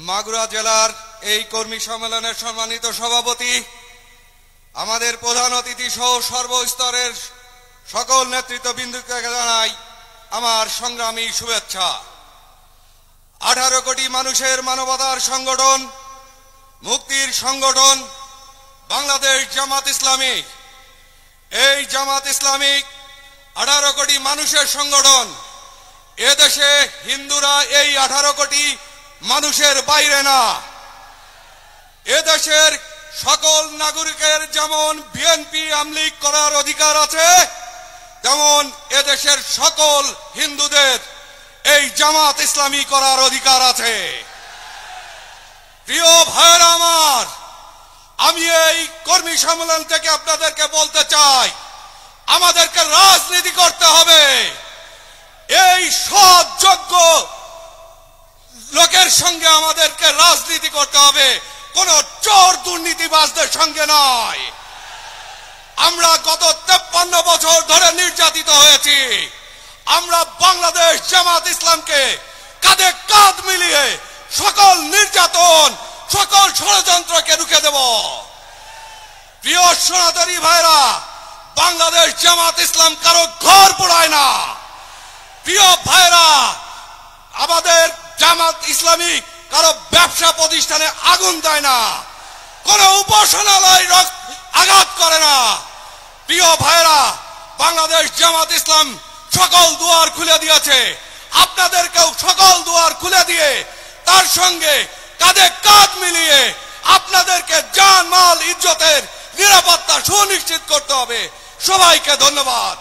মাগুরা জেলার এই কর্মী সম্মেলনের সম্মানিত সভাপতি, আমাদের প্রধান অতিথি সহ সর্বস্তরের সকল নেতৃত্ববৃন্দকে জানাই আমার সংগ্রামী শুভেচ্ছা। 18 কোটি মানুষের মানবতার সংগঠন, মুক্তির সংগঠন বাংলাদেশ জামাত ইসলামী। এই জামাত ইসলামিক 18 কোটি মানুষের সংগঠন। এদেশে হিন্দুরা এই 18 কোটি মানুষের বাইরে না। এদেশের সকল নাগরিকের যেমন বিএনপি আমলিগ করার অধিকার আছে, তেমন এদেশের সকল হিন্দুদের এই জামাত ইসলামী করার অধিকার আছে। প্রিয় ভাইয়েরা আমার, আমি এই কর্মী সম্মেলন থেকে আপনাদেরকে বলতে চাই, আমাদেরকে রাজনীতি করতে হবে। এই সৎ যোগ্য লোকের সঙ্গে আমাদেরকে রাজনীতি করতে হবে, কোন চোর দুর্নীতিবাজদের সঙ্গে নয়। আমরা গত 53 বছর ধরে নির্যাতিত হয়েছি। আমরা বাংলাদেশ জামাত ইসলামকে কাঁধে কাঁধ মিলিয়ে সকল নির্যাতন, সকল ষড়যন্ত্রকে রুখে দেব। প্রিয় সনাতনী ভাইরা, বাংলাদেশ জামাত ইসলাম কারো ঘর পোড়ায় না। প্রিয় ভাইরা, আমাদের জামাত ইসলামী কারো ব্যবসা প্রতিষ্ঠানে আগুন দেয় না, কোন উপাসনালয় আঘাত করে না। প্রিয় ভাইরা, বাংলাদেশ জামাত ইসলাম সকল দুয়ার খুলে দিয়েছে। আপনাদেরকেও সকল দুয়ার খুলে দিয়ে তার সঙ্গে কাঁধে কাঁধ মিলিয়ে আপনাদেরকে জান মাল ইজ্জতের নিরাপত্তা সুনিশ্চিত করতে হবে। সবাইকে ধন্যবাদ।